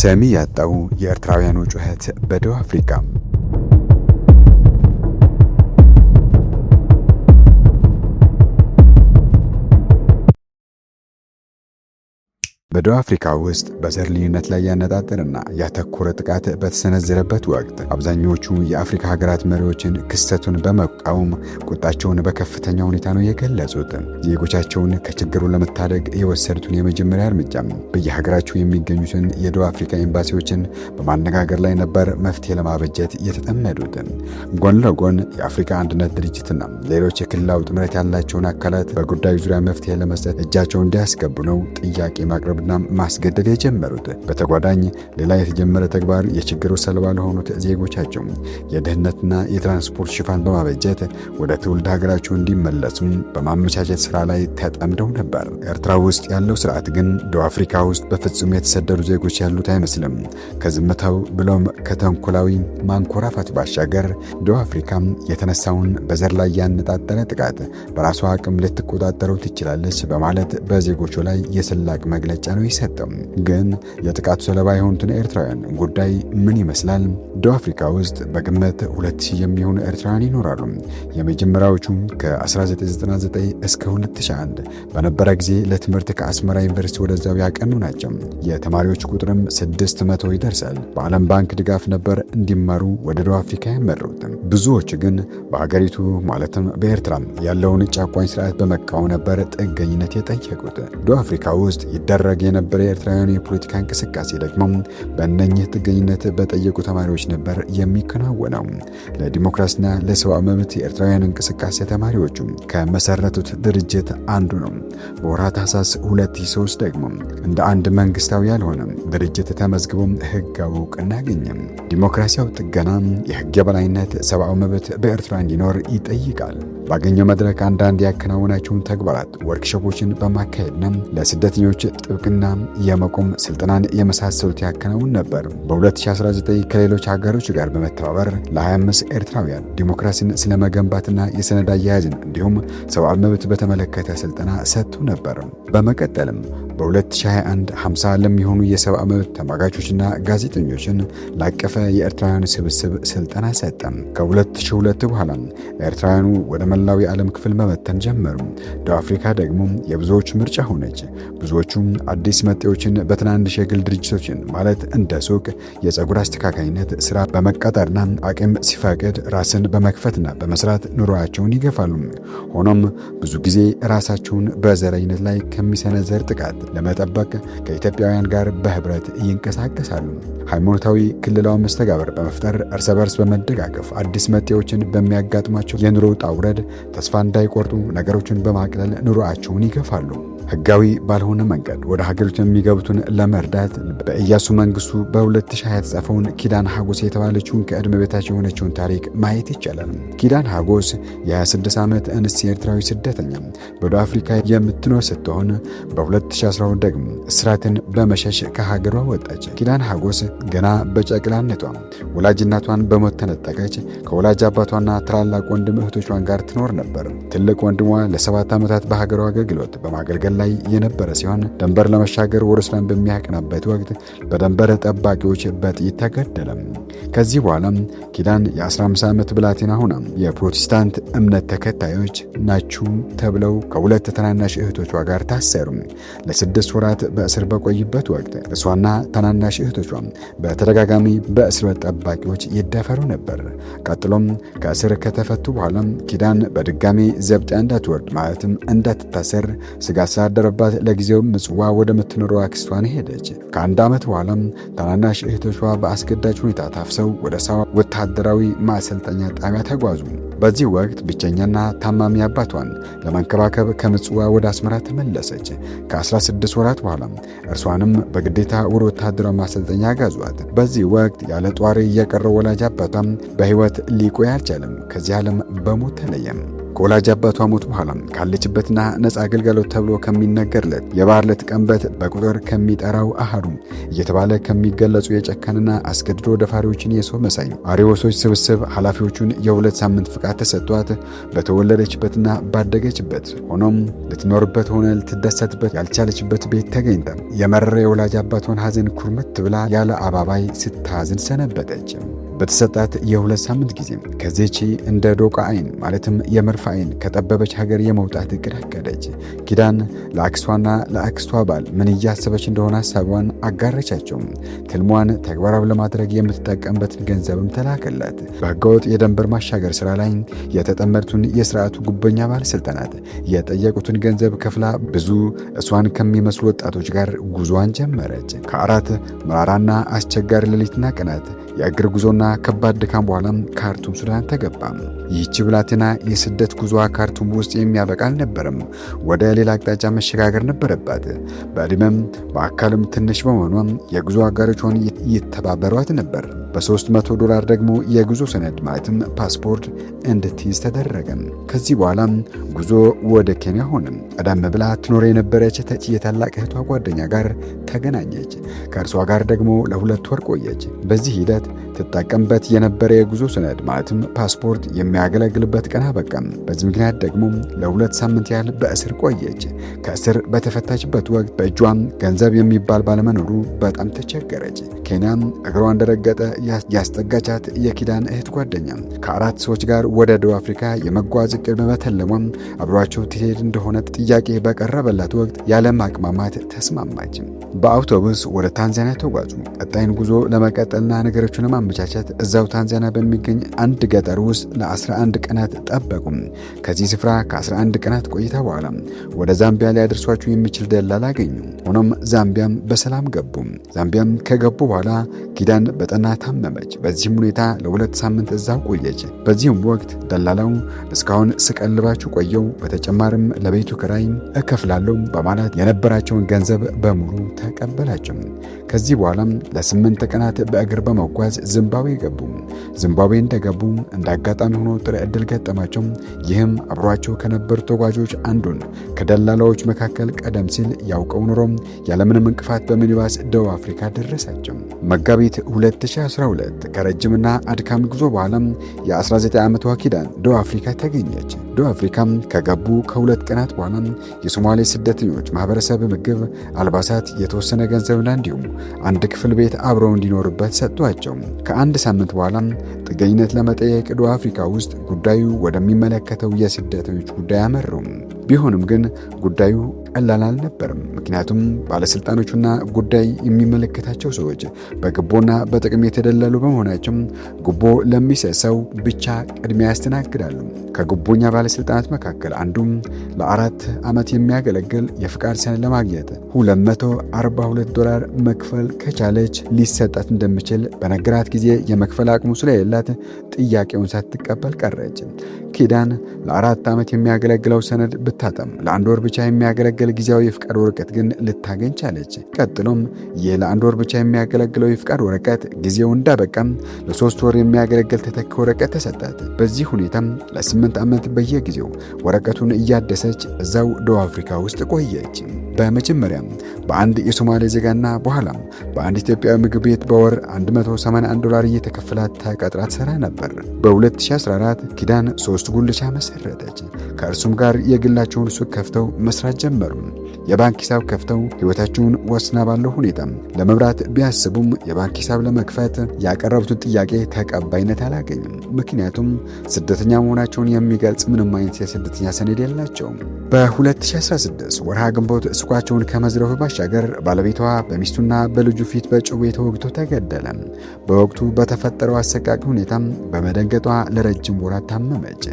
ሰሚ ያጣው የኤርትራውያኑ ጩኸት በደቡብ አፍሪካ። በደቡብ አፍሪካ ውስጥ በዘር ልዩነት ላይ ያነጣጠረና ያተኮረ ጥቃት በተሰነዘረበት ወቅት አብዛኞቹ የአፍሪካ ሀገራት መሪዎችን ክስተቱን በመቃወም ቁጣቸውን በከፍተኛ ሁኔታ ነው የገለጹት። ዜጎቻቸውን ከችግሩ ለመታደግ የወሰዱትን የመጀመሪያ እርምጃ በየሀገራቸው የሚገኙትን የደቡብ አፍሪካ ኤምባሲዎችን በማነጋገር ላይ ነበር መፍትሄ ለማበጀት የተጠመዱት። ጎን ለጎን የአፍሪካ አንድነት ድርጅትና ሌሎች የክልላዊ ጥምረት ያላቸውን አካላት በጉዳዩ ዙሪያ መፍትሄ ለመስጠት እጃቸውን እንዲያስገቡ ነው ጥያቄ ማቅረብ ማስገደድ የጀመሩት። በተጓዳኝ ሌላ የተጀመረ ተግባር የችግሩ ሰለባ ለሆኑት ዜጎቻቸው የደህንነትና የትራንስፖርት ሽፋን በማበጀት ወደ ትውልድ ሀገራቸው እንዲመለሱ በማመቻቸት ስራ ላይ ተጠምደው ነበር። ኤርትራ ውስጥ ያለው ስርዓት ግን ደቡብ አፍሪካ ውስጥ በፍጹም የተሰደዱ ዜጎች ያሉት አይመስልም። ከዝምታው ብሎም ከተንኮላዊ ማንኮራፋት ባሻገር ደቡብ አፍሪካ የተነሳውን በዘር ላይ ያነጣጠረ ጥቃት በራሷ አቅም ልትቆጣጠረው ትችላለች በማለት በዜጎቹ ላይ የስላቅ መግለጫ ነው ይሰጠም። ግን የጥቃቱ ሰለባ የሆኑትን ኤርትራውያን ጉዳይ ምን ይመስላል? ደቡብ አፍሪካ ውስጥ በግምት 2000 የሚሆኑ ኤርትራውያን ይኖራሉ። የመጀመሪያዎቹ ከ1999 እስከ 2001 በነበረ ጊዜ ለትምህርት ከአስመራ ዩኒቨርሲቲ ወደዛው ያቀኑ ናቸው። የተማሪዎች ቁጥርም 600 ይደርሳል። በዓለም ባንክ ድጋፍ ነበር እንዲማሩ ወደ ደቡብ አፍሪካ ያመሩት። ብዙዎች ግን በሀገሪቱ ማለትም በኤርትራ ያለውን ጨቋኝ ስርዓት በመቃወም ነበር ጥገኝነት የጠየቁት። ደቡብ አፍሪካ ውስጥ ይደረግ የነበረ የኤርትራውያን የፖለቲካ እንቅስቃሴ ደግሞ በእነኚህ ጥገኝነት በጠየቁ ተማሪዎች ነበር የሚከናወነው። ለዲሞክራሲና ለሰብአዊ መብት የኤርትራውያን እንቅስቃሴ ተማሪዎቹ ከመሰረቱት ድርጅት አንዱ ነው። በወርሃ ታኅሳስ 2003 ደግሞ እንደ አንድ መንግስታዊ ያልሆነ ድርጅት ተመዝግቦ ህጋዊ እውቅና አገኘ። ዲሞክራሲያዊ ጥገና፣ የህግ የበላይነት፣ ሰብአዊ መብት በኤርትራ እንዲኖር ይጠይቃል። ባገኘው መድረክ አንዳንድ ያከናወናቸውን ተግባራት ወርክሾፖችን በማካሄድና ለስደተኞች ጥብቅና የመቆም ስልጠናን የመሳሰሉት ያከናውን ነበር። በ2019 ከሌሎች ሀገሮች ጋር በመተባበር ለ25 ኤርትራውያን ዲሞክራሲን ስለመገንባትና የሰነድ አያያዝን እንዲሁም ሰብአዊ መብት በተመለከተ ስልጠና ሰጥቶ ነበር። በመቀጠልም በ2021 50 ለሚሆኑ የሰብአዊ መብት ተሟጋቾችና ጋዜጠኞችን ላቀፈ የኤርትራውያን ስብስብ ስልጠና ሰጠ። ከ2002 በኋላ ኤርትራውያኑ ወደ መላው የዓለም ክፍል መበተን ጀመሩ። ደቡብ አፍሪካ ደግሞ የብዙዎች ምርጫ ሆነች። ብዙዎቹም አዲስ መጤዎችን በትናንሽ የግል ድርጅቶችን ማለት እንደ ሱቅ፣ የፀጉር አስተካካይነት ስራ በመቀጠርና አቅም ሲፈቅድ ራስን በመክፈትና በመስራት ኑሮአቸውን ይገፋሉ። ሆኖም ብዙ ጊዜ ራሳቸውን በዘረኝነት ላይ ከሚሰነዘር ጥቃት ለመጠበቅ ከኢትዮጵያውያን ጋር በህብረት ይንቀሳቀሳሉ። ሃይማኖታዊ ክልላዊ መስተጋብር በመፍጠር እርስ በርስ በመደጋገፍ አዲስ መጤዎችን በሚያጋጥሟቸው የኑሮ ውጣ ውረድ ተስፋ እንዳይቆርጡ ነገሮችን በማቅለል ኑሮአቸውን ይገፋሉ። ህጋዊ ባልሆነ መንገድ ወደ ሀገሪቱ የሚገቡትን ለመርዳት በኢያሱ መንግስቱ በ2020 የተጻፈውን ኪዳን ሀጎስ የተባለችውን ከዕድሜ በታች የሆነችውን ታሪክ ማየት ይቻላል። ኪዳን ሀጎስ የ26 ዓመት እንስት ኤርትራዊ ስደተኛ በደቡብ አፍሪካ የምትኖር ስትሆን በ2012 ደግሞ እስራትን በመሸሽ ከሀገሯ ወጣች። ኪዳን ሀጎስ ገና በጨቅላነቷ ወላጅ እናቷን በሞት ተነጠቀች። ከወላጅ አባቷና ታላላቅ ወንድም እህቶቿን ጋር ትኖር ነበር። ትልቅ ወንድሟ ለ7 ዓመታት በሀገሯ አገልግሎት በማገልገል ላይ የነበረ ሲሆን ድንበር ለመሻገር ወደ ሱዳን በሚያቀናበት ወቅት በድንበር ጠባቂዎች በጥይት ተገደለ። ከዚህ በኋላ ኪዳን የ15 ዓመት ብላቴና ሆና የፕሮቴስታንት እምነት ተከታዮች ናችሁ ተብለው ከሁለት ታናናሽ እህቶቿ ጋር ታሰሩ። ለ6 ወራት በእስር በቆይበት ወቅት እሷና ታናናሽ እህቶቿ በተደጋጋሚ በእስር ጠባቂዎች ይደፈሩ ነበር። ቀጥሎም ከእስር ከተፈቱ በኋላ ኪዳን በድጋሚ ዘብጥያ እንዳትወርድ ማለትም እንዳትታሰር ስጋት ሳደረባት ለጊዜው ምጽዋ ወደምትኖረው አክስቷን ሄደች። ከአንድ ዓመት በኋላም ታናናሽ እህቶቿ በአስገዳጅ ሁኔታ ታፍሰው ወደ ሳዋ ወታደራዊ ማሰልጠኛ ጣቢያ ተጓዙ። በዚህ ወቅት ብቸኛና ታማሚ አባቷን ለመንከባከብ ከምጽዋ ወደ አስመራ ተመለሰች። ከ16 ወራት በኋላ እርሷንም በግዴታ ወደ ወታደራዊ ማሰልጠኛ ጋዟት። በዚህ ወቅት ያለ ጧሪ የቀረው ወላጅ አባቷም በህይወት ሊቆይ አልቻለም። ከዚህ ዓለም በሞት ተለየም። ከወላጅ አባቷ ሞት በኋላ ካለችበትና ነፃ አገልግሎት ተብሎ ከሚነገርለት የባህር ቀንበት በቁጥር ከሚጠራው አሃዱ እየተባለ ከሚገለጹ የጨካንና አስገድዶ ደፋሪዎችን የሰው መሳይ አሪዎሶች ስብስብ ኃላፊዎቹን የ2 ሳምንት ፍቃድ ተሰጥቷት በተወለደችበትና ባደገችበት ሆኖም ልትኖርበት ሆነ ልትደሰትበት ያልቻለችበት ቤት ተገኝታ የመረረ የወላጅ አባቷን ሐዘን ኩርምት ብላ ያለ አባባይ ስታዝን ሰነበተች። በተሰጣት የ2 ሳምንት ጊዜ ከዚህች እንደ ዶቃ አይን ማለትም የመርፍ አይን ከጠበበች ሀገር የመውጣት እቅድ አቀደች። ኪዳን ለአክስቷና ለአክስቷ ባል ምን እያሰበች እንደሆነ ሀሳቧን አጋረቻቸው። ትልሟን ተግባራዊ ለማድረግ የምትጠቀምበትን ገንዘብም ተላከላት። በህገወጥ የድንበር ማሻገር ስራ ላይ የተጠመዱትን የስርዓቱ ጉበኛ ባለስልጣናት የጠየቁትን ገንዘብ ከፍላ ብዙ እሷን ከሚመስሉ ወጣቶች ጋር ጉዞዋን ጀመረች። ከ4 መራራና አስቸጋሪ ሌሊትና ቀናት የእግር ጉዞና ከባድ ድካም በኋላም ካርቱም ሱዳን ተገባ። ይህች ብላቴና የስደት ጉዞዋ ካርቱም ውስጥ የሚያበቃ አልነበረም። ወደ ሌላ አቅጣጫ መሸጋገር ነበረባት። በዕድሜም በአካልም ትንሽ በመሆኗም የጉዞ አጋሮቿን ይተባበሯት ነበር። $300 ደግሞ የጉዞ ሰነድ ማለትም ፓስፖርት እንድትይዝ ተደረገ። ከዚህ በኋላም ጉዞ ወደ ኬንያ ሆነ። ቀደም ብላ ትኖር የነበረች የታላቅ እህቷ ጓደኛ ጋር ተገናኘች። ከእርሷ ጋር ደግሞ ለ2 ወር ቆየች። በዚህ ሂደት ትጠቀምበት የነበረ የጉዞ ሰነድ ማለትም ፓስፖርት የሚያገለግልበት ቀን አበቃ። በዚህ ምክንያት ደግሞ ለ2 ሳምንት ያህል በእስር ቆየች። ከእስር በተፈታችበት ወቅት በእጇም ገንዘብ የሚባል ባለመኖሩ በጣም ተቸገረች። ኬንያም እግሯ እንደረገጠ ያስጠጋቻት የኪዳን እህት ጓደኛ ከ4 ሰዎች ጋር ወደ ደቡብ አፍሪካ የመጓዝ እቅድ በመተለሟም አብሯቸው ትሄድ እንደሆነ ጥያቄ በቀረበላት ወቅት ያለ ማቅማማት ተስማማች። በአውቶቡስ ወደ ታንዛኒያ ተጓዙ። ቀጣይን ጉዞ ለመቀጠልና ነገሮችን ለማመቻቸት እዛው ታንዛኒያ በሚገኝ አንድ ገጠር ውስጥ ለ11 ቀናት ጠበቁ። ከዚህ ስፍራ ከ11 ቀናት ቆይታ በኋላ ወደ ዛምቢያ ሊያደርሷቸው የሚችል ደላላ አገኙ። ሆኖም ዛምቢያም በሰላም ገቡ። ዛምቢያም ከገቡ በኋላ ኪዳን በጠና ታመመች። በዚህም ሁኔታ ለ2 ሳምንት እዛው ቆየች። በዚህም ወቅት ደላላው እስካሁን ስቀልባችሁ ቆየው፣ በተጨማሪም ለቤቱ ኪራይ እከፍላለሁ በማለት የነበራቸውን ገንዘብ በሙሉ ተቀበላቸው። ከዚህ በኋላም ለ8 ቀናት በእግር በመጓዝ ዚምባብዌ ገቡ። ዚምባብዌ እንደገቡ እንደ አጋጣሚ ሆኖ ጥሩ ዕድል ገጠማቸው። ይህም አብሯቸው ከነበሩ ተጓዦች አንዱን ከደላላዎች መካከል ቀደም ሲል ያውቀው ኑሮ ያለምንም እንቅፋት በሚኒባስ ደቡብ አፍሪካ ደረሳቸው። መጋቢት 2012 ከረጅምና አድካሚ ጉዞ በኋላ የ19 ዓመቷ ኪዳን ደቡብ አፍሪካ ተገኘች። ደቡብ አፍሪካም ከገቡ ከ2 ቀናት በኋላ የሶማሌ ስደተኞች ማህበረሰብ ምግብ፣ አልባሳት፣ የተወሰነ ገንዘብና እንዲሁም አንድ ክፍል ቤት አብረው እንዲኖርበት ሰጥቷቸው ከ1 ሳምንት በኋላ ጥገኝነት ለመጠየቅ ደቡብ አፍሪካ ውስጥ ጉዳዩ ወደሚመለከተው የስደተኞች ጉዳይ አመሩ። ቢሆንም ግን ጉዳዩ ቀላል አልነበረም። ምክንያቱም ባለስልጣኖቹና ጉዳይ የሚመለከታቸው ሰዎች በጉቦና በጥቅም የተደለሉ በመሆናቸው ጉቦ ለሚሰጥ ሰው ብቻ ቅድሚያ ያስተናግዳሉ። ከጉቦኛ ባለስልጣናት መካከል አንዱም ለ4 ዓመት የሚያገለግል የፍቃድ ሰነድ ለማግኘት $242 መክፈል ከቻለች ሊሰጣት እንደሚችል በነገራት ጊዜ የመክፈል አቅሙ ስለሌላት ጥያቄውን ሳትቀበል ቀረች። ኪዳን ለ4 ዓመት የሚያገለግለው ሰነድ ብታጠም ለ1 ወር ብቻ የሚያገለግል ጊዜያዊ የፍቃድ ወረቀት ግን ልታገኝ ቻለች። ቀጥሎም ይህ ለ1 ወር ብቻ የሚያገለግለው የፍቃድ ወረቀት ጊዜው እንዳበቃም ለ3 ወር የሚያገለግል ተተኪ ወረቀት ተሰጣት። በዚህ ሁኔታም ለ8 ዓመት በየጊዜው ወረቀቱን እያደሰች እዛው ደቡብ አፍሪካ ውስጥ ቆየች። በመጀመሪያም በአንድ የሶማሌ ዜጋና በኋላም በአንድ ኢትዮጵያዊ ምግብ ቤት በወር $181 እየተከፈላት ተቀጥራ ትሰራ ነበር። በ2014 ኪዳን 3 ጉልቻ መሰረተች። ከእርሱም ጋር የግላቸውን ሱቅ ከፍተው መስራት ጀመሩ። የባንክ ሂሳብ ከፍተው ሕይወታቸውን ወስና ባለው ሁኔታ ለመብራት ቢያስቡም የባንክ ሂሳብ ለመክፈት ያቀረቡትን ጥያቄ ተቀባይነት አላገኝም። ምክንያቱም ስደተኛ መሆናቸውን የሚገልጽ ምንም አይነት የስደተኛ ሰነድ የላቸውም። በ2016 ወርሃ ግንቦት ሱቃቸውን ከመዝረፍ ባሻገር ባለቤቷ በሚስቱና በልጁ ፊት በጩቤ ተወግቶ ተገደለ። በወቅቱ በተፈጠረው አሰቃቂ ሁኔታም በመደንገጧ ለረጅም ወራት ታመመች።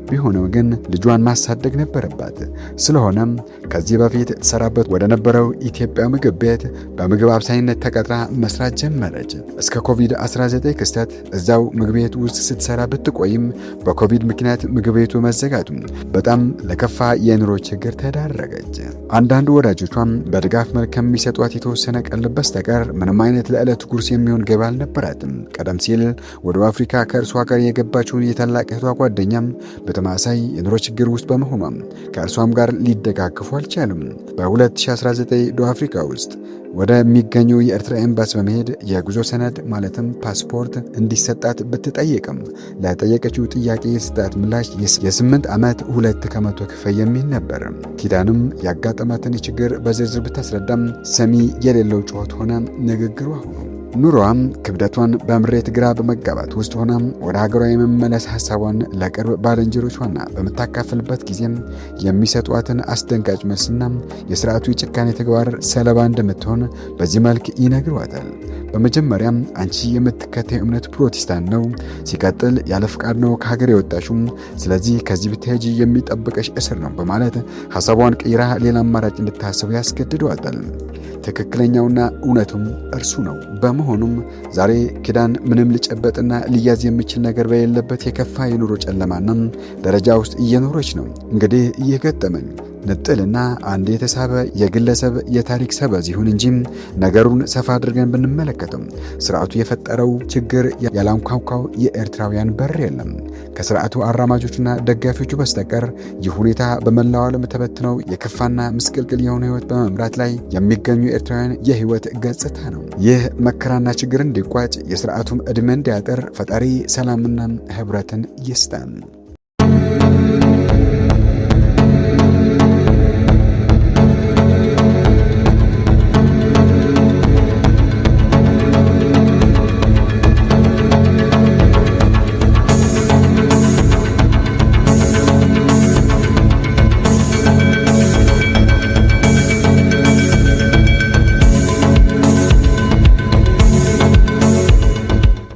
ቢሆንም ግን ልጇን ማሳደግ ነበረባት። አላት። ስለሆነም ከዚህ በፊት ተሰራበት ወደ ነበረው ኢትዮጵያ ምግብ ቤት በምግብ አብሳይነት ተቀጥራ መስራት ጀመረች። እስከ ኮቪድ-19 ክስተት እዛው ምግብ ቤት ውስጥ ስትሰራ ብትቆይም በኮቪድ ምክንያት ምግብ ቤቱ መዘጋቱ በጣም ለከፋ የኑሮ ችግር ተዳረገች። አንዳንድ ወዳጆቿም በድጋፍ መልክ ከሚሰጧት የተወሰነ ቀለብ በስተቀር ምንም አይነት ለዕለት ጉርስ የሚሆን ገቢ አልነበራትም። ቀደም ሲል ወደ አፍሪካ ከእርሷ ጋር የገባችውን የታላቅ እህቷ ጓደኛም በተመሳሳይ የኑሮ ችግር ውስጥ በመሆኗም ከእርሷም ጋር ሊደጋግፉ አልቻሉም። በ2019 ደቡብ አፍሪካ ውስጥ ወደሚገኘው የኤርትራ ኤምባሲ በመሄድ የጉዞ ሰነድ ማለትም ፓስፖርት እንዲሰጣት ብትጠይቅም ለጠየቀችው ጥያቄ የሰጣት ምላሽ የ8 ዓመት 2 ከመቶ ክፍያ የሚል ነበር። ኪዳንም ያጋጠማትን ችግር በዝርዝር ብታስረዳም ሰሚ የሌለው ጩኸት ሆነ ንግግሯ ሆኖ ኑሮዋም ክብደቷን በምሬት ግራ በመጋባት ውስጥ ሆና ወደ ሀገሯ የመመለስ ሐሳቧን ለቅርብ ባልንጀሮቿና በምታካፍልበት ጊዜም የሚሰጧትን አስደንጋጭ መልስና የሥርዓቱ የጭካኔ ተግባር ሰለባ እንደምትሆን በዚህ መልክ ይነግሯታል። በመጀመሪያም አንቺ የምትከተይ እምነት ፕሮቴስታንት ነው፣ ሲቀጥል ያለ ፍቃድ ነው ከሀገር የወጣሽው፣ ስለዚህ ከዚህ ብትሄጂ የሚጠብቀሽ እስር ነው በማለት ሐሳቧን ቀይራ ሌላ አማራጭ እንድታስብ ያስገድዷታል። ትክክለኛውና እውነቱም እርሱ ነው። በመሆኑም ዛሬ ኪዳን ምንም ሊጨበጥና ሊያዝ የሚችል ነገር በሌለበት የከፋ የኑሮ ጨለማና ደረጃ ውስጥ እየኖረች ነው። እንግዲህ ይህ ገጠመኝ ንጥልና አንድ የተሳበ የግለሰብ የታሪክ ሰበዝ ይሁን እንጂ ነገሩን ሰፋ አድርገን ብንመለከተው ስርዓቱ የፈጠረው ችግር ያላንኳኳው የኤርትራውያን በር የለም። ከስርዓቱ አራማጆችና ደጋፊዎቹ በስተቀር ይህ ሁኔታ በመላው ዓለም ተበትነው የከፋና ምስቅልቅል የሆነ ህይወት በመምራት ላይ የሚገኙ ኤርትራውያን የህይወት ገጽታ ነው። ይህ መከራና ችግር እንዲቋጭ የስርዓቱም ዕድሜ እንዲያጠር ፈጣሪ ሰላምና ህብረትን ይስጠን።